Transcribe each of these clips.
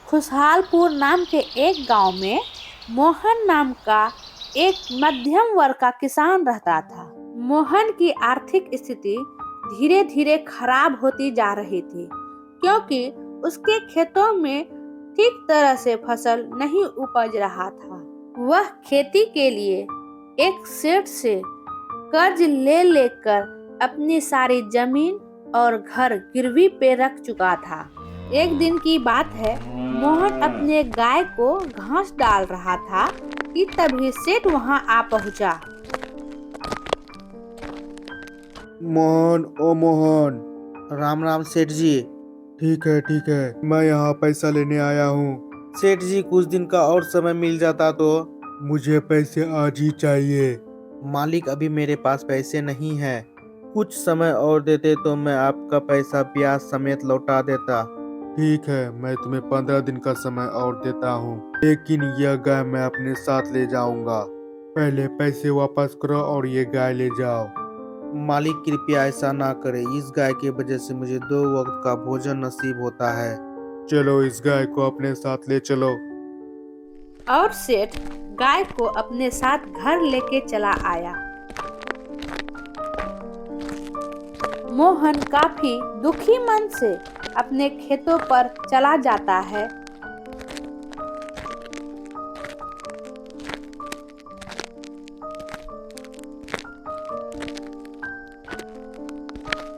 खुशहालपुर नाम के एक गांव में मोहन नाम का एक मध्यम वर्ग का किसान रहता था। मोहन की आर्थिक स्थिति धीरे धीरे खराब होती जा रही थी, क्योंकि उसके खेतों में ठीक तरह से फसल नहीं उपज रहा था। वह खेती के लिए एक सेठ से कर्ज ले लेकर अपनी सारी जमीन और घर गिरवी पे रख चुका था। एक दिन की बात है, मोहन अपने गाय को घास डाल रहा था कि तभी सेठ वहां आ पहुंचा। मोहन, ओ मोहन। राम राम सेठ जी। ठीक है, मैं यहाँ पैसा लेने आया हूँ। सेठ जी, कुछ दिन का और समय मिल जाता तो। मुझे पैसे आज ही चाहिए। मालिक, अभी मेरे पास पैसे नहीं है। कुछ समय और देते तो मैं आपका पैसा ब्याज समेत लौटा देता। ठीक है, मैं तुम्हें 15 दिन का समय और देता हूँ, लेकिन यह गाय मैं अपने साथ ले जाऊंगा। पहले पैसे वापस करो और ये गाय ले जाओ। मालिक, कृपया ऐसा ना करें। इस गाय की वजह से मुझे 2 वक्त का भोजन नसीब होता है। चलो, इस गाय को अपने साथ ले चलो। और सेठ गाय को अपने साथ घर लेके चला आया। मोहन काफी दुखी मन से अपने खेतों पर चला जाता है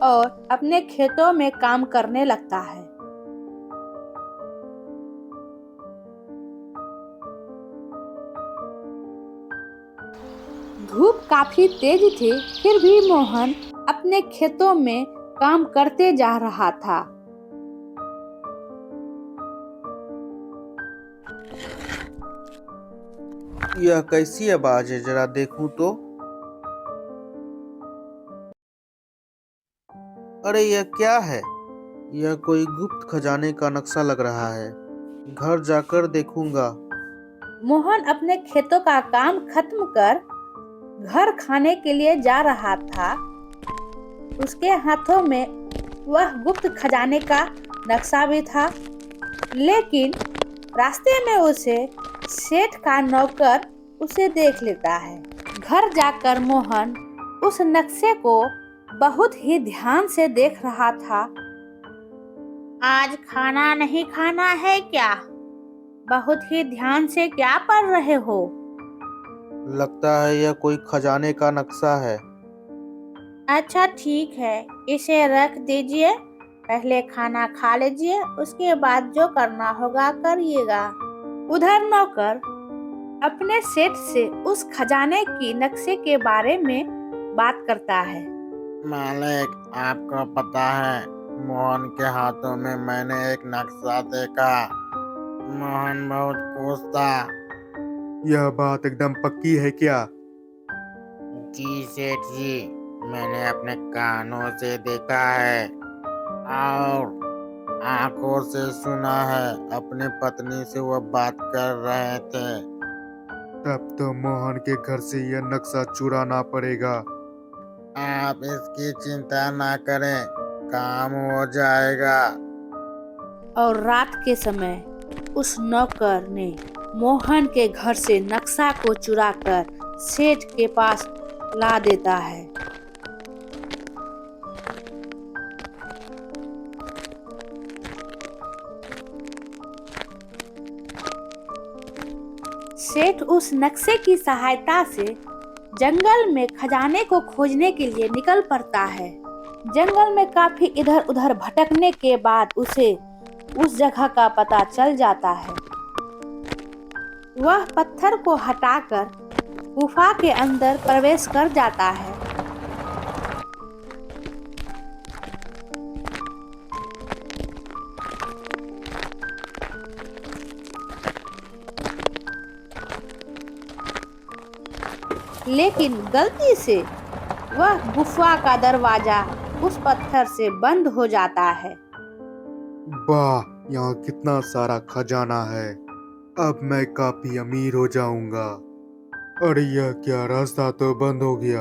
और अपने खेतों में काम करने लगता है। धूप काफी तेज थी, फिर भी मोहन अपने खेतों में काम करते जा रहा था। यह कैसी आवाज है, जरा देखूं तो। अरे, यह क्या है? यह कोई गुप्त खजाने का नक्शा लग रहा है। घर जाकर देखूंगा। मोहन अपने खेतों का काम खत्म कर घर खाने के लिए जा रहा था। उसके हाथों में वह गुप्त खजाने का नक्शा भी था, लेकिन रास्ते में उसे सेठ का नौकर उसे देख लेता है। घर जाकर मोहन उस नक्शे को बहुत ही ध्यान से देख रहा था। आज खाना नहीं खाना है क्या? बहुत ही ध्यान से क्या पढ़ रहे हो? लगता है यह कोई खजाने का नक्शा है। अच्छा ठीक है, इसे रख दीजिए। पहले खाना खा लीजिए, उसके बाद जो करना होगा करिएगा। उधर नौकर अपने सेठ से उस खजाने की नक्शे के बारे में बात करता है। मालिक, आपको पता है, मोहन के हाथों में मैंने एक नक्शा देखा। मोहन बहुत खुश था। यह बात एकदम पक्की है क्या? जी सेठ जी, मैंने अपने कानों से देखा है और आंखों से सुना है। अपनी पत्नी से वो बात कर रहे थे। तब तो मोहन के घर से यह नक्शा चुराना पड़ेगा। आप इसकी चिंता ना करें, काम हो जाएगा। और रात के समय उस नौकर ने मोहन के घर से नक्शा को चुराकर सेठ के पास ला देता है। सेठ उस नक्शे की सहायता से जंगल में खजाने को खोजने के लिए निकल पड़ता है। जंगल में काफी इधर उधर भटकने के बाद उसे उस जगह का पता चल जाता है। वह पत्थर को हटाकर गुफा के अंदर प्रवेश कर जाता है। लेकिन गलती से वह गुफा का दरवाजा उस पत्थर से बंद हो जाता है। वाह, यहाँ कितना सारा खजाना है। अब मैं काफी अमीर हो जाऊंगा। अरे, यह क्या, रास्ता तो बंद हो गया।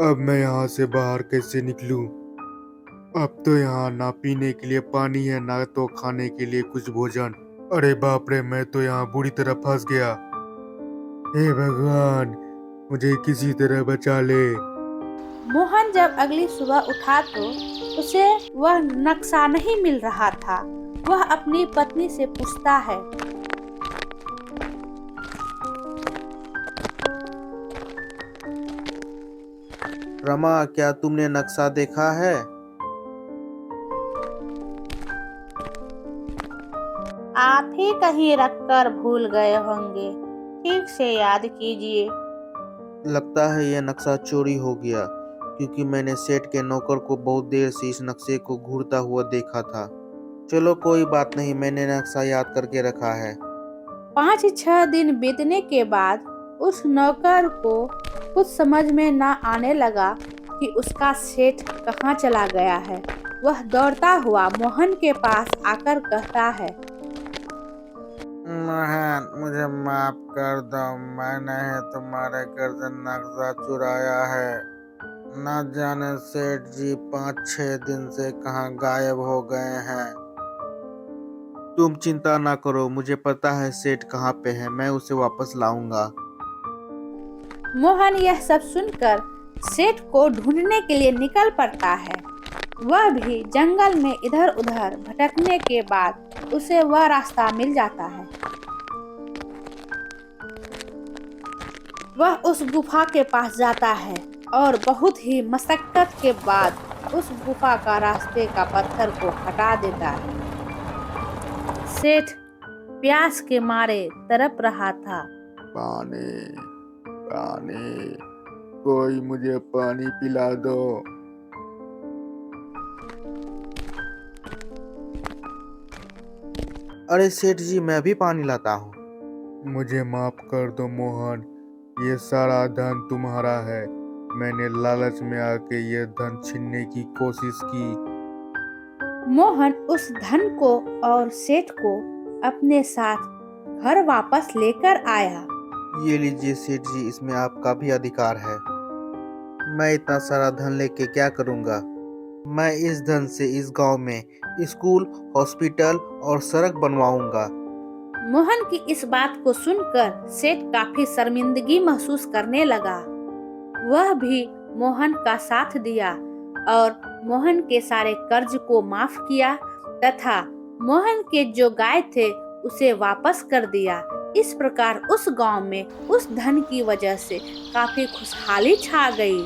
अब मैं यहाँ से बाहर कैसे निकलूं? अब तो यहाँ ना पीने के लिए पानी है, ना तो खाने के लिए कुछ भोजन। अरे बाप रे, मैं तो यहाँ बुरी तरह फंस गया। हे भगवान, मुझे किसी तरह बचा ले। मोहन जब अगली सुबह उठा तो उसे वह नक्शा नहीं मिल रहा था। वह अपनी पत्नी से पूछता है, रमा, क्या तुमने नक्शा देखा है? आप ही कहीं रखकर भूल गए होंगे, ठीक से याद कीजिए। लगता है यह नक्शा चोरी हो गया, क्योंकि मैंने सेठ के नौकर को बहुत देर से इस नक्शे को घूरता हुआ देखा था। चलो कोई बात नहीं, मैंने नक्शा याद करके रखा है। 5-6 दिन बीतने के बाद उस नौकर को कुछ समझ में न आने लगा कि उसका सेठ कहाँ चला गया है। वह दौड़ता हुआ मोहन के पास आकर कहता है, मोहन, मुझे माफ कर दो। मैंने ही तुम्हारे घर से नक्शा चुराया है। न जाने सेठ जी 5-6 दिन से कहाँ गायब हो गए हैं। तुम चिंता ना करो, मुझे पता है सेठ कहाँ पे है, मैं उसे वापस लाऊंगा। मोहन यह सब सुनकर सेठ को ढूंढने के लिए निकल पड़ता है। वह भी जंगल में इधर उधर भटकने के बाद उसे वह रास्ता मिल जाता है। वह उस गुफा के पास जाता है और बहुत ही मशक्कत के बाद उस गुफा का रास्ते का पत्थर को हटा देता है। सेठ प्यास के मारे तड़प रहा था। पानी, पानी, कोई मुझे पानी पिला दो। अरे सेठ जी, मैं भी पानी लाता हूँ। मुझे माफ कर दो मोहन, ये सारा धन तुम्हारा है। मैंने लालच में आके ये धन छीनने की कोशिश की। मोहन उस धन को और सेठ को अपने साथ घर वापस लेकर आया। ये लीजिए सेठ जी, इसमें आपका भी अधिकार है। मैं इतना सारा धन लेके क्या करूँगा? मैं इस धन से इस गांव में स्कूल, हॉस्पिटल और सड़क बनवाऊंगा। मोहन की इस बात को सुनकर सेठ काफी शर्मिंदगी महसूस करने लगा। वह भी मोहन का साथ दिया और मोहन के सारे कर्ज को माफ किया तथा मोहन के जो गाय थे उसे वापस कर दिया। इस प्रकार उस गांव में उस धन की वजह से काफी खुशहाली छा गई।